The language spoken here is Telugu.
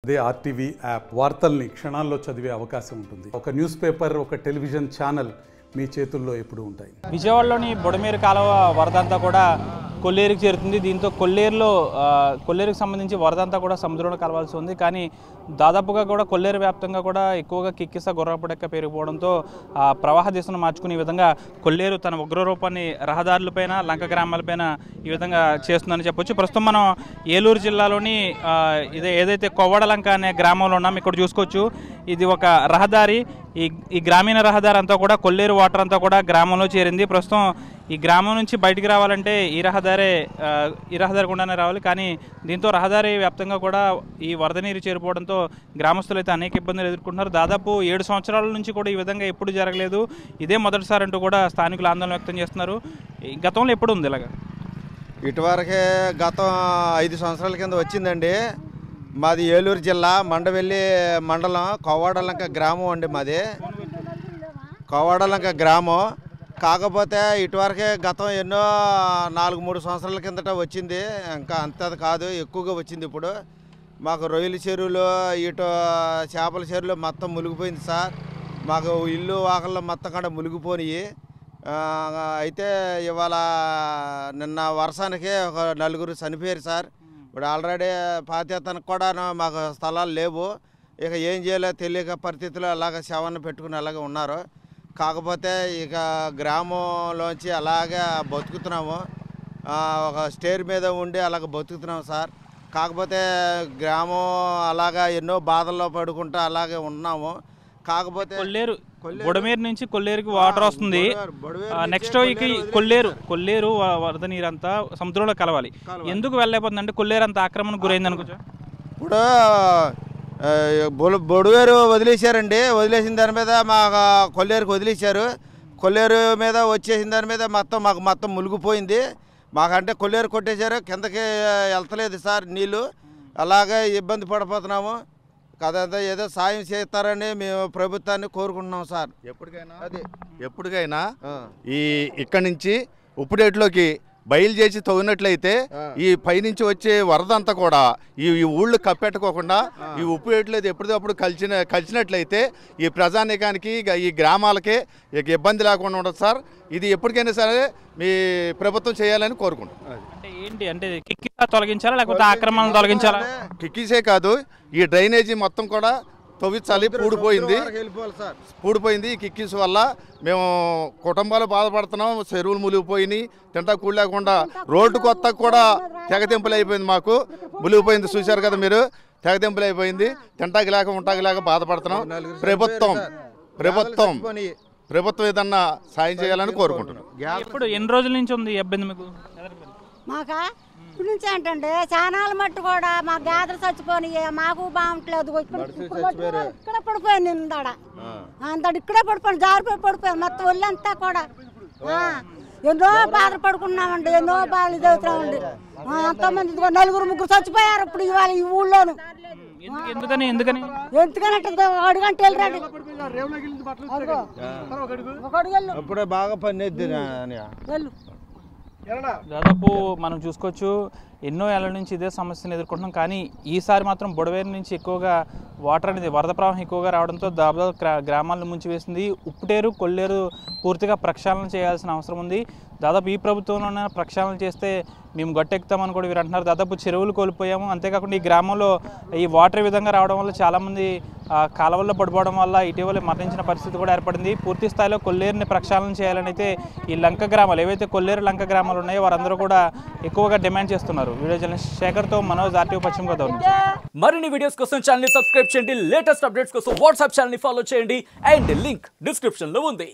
అదే ఆర్టీవీ యాప్ వార్తల్ని క్షణాల్లో చదివే అవకాశం ఉంటుంది. ఒక న్యూస్ పేపర్, ఒక టెలివిజన్ ఛానల్ మీ చేతుల్లో ఎప్పుడూ ఉంటాయి. విజయవాడలోని బుడమేరు కాలువ వరదంతా కూడా కొల్లేరుకి చేరుతుంది. దీంతో కొల్లేరుకి సంబంధించి వరదంతా కూడా సముద్రంలో కలవాల్సి ఉంది. కానీ దాదాపుగా కూడా కొల్లేరు వ్యాప్తంగా కూడా ఎక్కువగా కిక్కిస గుర్రపుడెక్క పెరిగిపోవడంతో ప్రవాహ దిశను మార్చుకునే విధంగా కొల్లేరు తన ఉగ్రరూపాన్ని రహదారులపైన, లంక గ్రామాలపైన ఈ విధంగా చేస్తుందని చెప్పొచ్చు. ప్రస్తుతం మనం ఏలూరు జిల్లాలోని ఏదైతే కొవ్వడలంక అనే గ్రామంలో ఉన్నాం. ఇక్కడ చూసుకోవచ్చు, ఇది ఒక రహదారి. ఈ గ్రామీణ రహదారి అంతా కూడా కొల్లేరు వాటర్ అంతా కూడా గ్రామంలో చేరింది. ప్రస్తుతం ఈ గ్రామం నుంచి బయటికి రావాలంటే ఈ రహదారి గుండానే రావాలి. కానీ దీంతో రహదారి వ్యాప్తంగా కూడా ఈ వరద నీరు చేరిపోవడంతో గ్రామస్తులు అయితే అనేక ఇబ్బందులు ఎదుర్కొంటున్నారు. దాదాపు 7 సంవత్సరాల నుంచి కూడా ఈ విధంగా ఎప్పుడు జరగలేదు, ఇదే మొదటిసారి అంటూ కూడా స్థానికులు ఆందోళన వ్యక్తం చేస్తున్నారు. గతంలో ఎప్పుడు ఉంది ఇలాగా? ఇటువరకే గతం 5 సంవత్సరాల కింద వచ్చిందండి. మాది ఏలూరు జిల్లా మండవెల్లి మండలం కొవ్వాడలంక గ్రామం అండి. మాది కొవ్వాడలంక గ్రామం. కాకపోతే ఇటువరకే గతం ఎన్నో 4-3 సంవత్సరాల కిందట వచ్చింది. ఇంకా అంత కాదు, ఎక్కువగా వచ్చింది. ఇప్పుడు మాకు రొయ్యల చెరువులు, ఇటు చేపల చెరువులు మొత్తం మునిగిపోయింది సార్. మాకు ఇల్లు వాకల్లో మొత్తం కూడా మునిగిపోయి. అయితే ఇవాళ నిన్న వర్షానికి ఒక 4 చనిపోయారు సార్. ఇప్పుడు ఆల్రెడీ పాతేతనకు కూడా మాకు స్థలాలు లేవు. ఇక ఏం చేయాలో తెలియక పరిస్థితుల్లో అలాగ శవాన్ని పెట్టుకుని అలాగే ఉన్నారు. కాకపోతే ఇక గ్రామంలోంచి అలాగే బతుకుతున్నాము. ఒక స్టేర్ మీద ఉండి అలాగ బతుకుతున్నాము సార్. కాకపోతే గ్రామం అలాగా ఎన్నో బాధల్లో పడుకుంటూ అలాగే ఉన్నాము. కాకపోతే బుడమేరు నుంచి కొల్లేరుకి వాటర్ వస్తుంది. నెక్స్ట్ కొల్లేరు వరద నీరంతా సముద్రంలో కలవాలి. ఎందుకు వెళ్ళలేకపోతుంది అంటే కొల్లేరు అంత ఆక్రమణకు గురైంది అనుకోవచ్చు. ఇప్పుడు బొడువేరు వదిలేశారండి. వదిలేసిన దాని మీద మా కొల్లేరుకి వదిలేశారు. కొల్లేరు మీద వచ్చేసిన దాని మీద మాకు మొత్తం మునిగిపోయింది. మాకంటే కొల్లేరు కొట్టేశారు, కిందకి వెళ్తలేదు సార్ నీళ్ళు. అలాగే ఇబ్బంది పడిపోతున్నాము. కదంతా ఏదో సాయం చేస్తారని మేము ప్రభుత్వాన్ని కోరుకుంటున్నాం సార్. ఎప్పటికైనా ఇక్కడి నుంచి ఉప్పుడేట్లోకి బయలుదేసి తవ్వినట్లయితే ఈ పైనుంచి వచ్చే వరద అంతా కూడా ఈ ఊళ్ళు కప్పెట్టుకోకుండా ఈ ఉప్పు ఏట్లేదు ఎప్పటికప్పుడు కలిసినట్లయితే ఈ ప్రజానీకానికి, ఈ గ్రామాలకి ఇక ఇబ్బంది లేకుండా ఉండదు సార్. ఇది ఎప్పటికైనా సరే మీ ప్రభుత్వం చేయాలని కోరుకుంటున్నాం. అంటే కిక్కిసా తొలగించాలా లేకపోతే ఆక్రమణలు తొలగించాలా? కిక్కిసే కాదు, ఈ డ్రైనేజీ మొత్తం కూడా తవ్వించాలి. పూడిపోయింది. ఈ కిక్కిస్ వల్ల మేము కుటుంబాలు బాధపడుతున్నాం. చెరువులు మునిగిపోయినాయి, తింటా కూడి లేకుండా. రోడ్డు కొత్త కూడా తెగతింపులు అయిపోయింది. మాకు మునిగిపోయింది, చూశారు కదా మీరు. తెగతింపులు అయిపోయింది. తింటాకి లేక ఉంటాకి లేక బాధపడుతున్నాం. ప్రభుత్వం ఏదన్నా సాయం చేయాలని కోరుకుంటున్నాం. ఇప్పుడు ఎన్ని రోజుల నుంచి ఉంది ఇబ్బంది మీకు? మాకా ఇప్పుడు నుంచి ఏంటంటే చానాల మట్టు కూడా మా గేదలు చచ్చిపోయి మాకు బాగుంటలేదు. ఇక్కడ పడిపోయాను ఇందాడ అంత ఇక్కడే పడిపోయాను, జారిపోయి పడిపోయాను. మొత్తం ఒళ్ళంతా కూడా ఎన్నో బాధలు పడుకున్నామండి, ఎన్నో బాధలు ఇదవుతామండి. ఎంతోమంది 4-3 చచ్చిపోయారు ఇప్పుడు ఇవాళ ఈ ఊళ్ళోను. ఎందుకని అడుగంటే వెళ్ళండి, ఇప్పుడే బాగా పని వెళ్ళు. దాదాపు మనం చూసుకోవచ్చు, ఎన్నో ఏళ్ల నుంచి ఇదే సమస్యను ఎదుర్కొంటున్నాం. కానీ ఈసారి మాత్రం బుడవేరు నుంచి ఎక్కువగా వాటర్ అనేది వరద ప్రవాహం ఎక్కువగా రావడంతో దాదాపు గ్రామాలను ముంచివేసింది. ఉప్పుటేరు, కొల్లేరు పూర్తిగా ప్రక్షాళన చేయాల్సిన అవసరం ఉంది. దాదాపు ఈ ప్రభుత్వంలోనే ప్రక్షాళన చేస్తే మేము గట్టెక్కుతామని కూడా వీరు అంటున్నారు. దాదాపు చెరువులు కోల్పోయాము. అంతేకాకుండా ఈ గ్రామంలో ఈ వాటర్ విధంగా రావడం వల్ల చాలామంది కాలువల్లో పడిపోవడం వల్ల ఇటీవల మరణించిన పరిస్థితి కూడా ఏర్పడింది. పూర్తి స్థాయిలో కొల్లేరుని ప్రక్షాళన చేయాలని అయితే ఈ లంక గ్రామాలు, ఏవైతే కొల్లేరు లంక గ్రామాలు ఉన్నాయో వారందరూ కూడా ఎక్కువగా డిమాండ్ చేస్తున్నారు. వీడియో జర్నలిస్ట్ శేఖర్తో మనోజ్, ఆర్టీవీ పశ్చిమ గోదావరి నుంచి. మరిన్ని వీడియోస్ కోసం ఛానల్ ని సబ్స్క్రైబ్ చేయండి. లేటెస్ట్ అప్డేట్స్ కోసం వాట్సాప్ ఛానల్ ని ఫాలో చేయండి. అండ్ లింక్ డిస్క్రిప్షన్ లో ఉంది.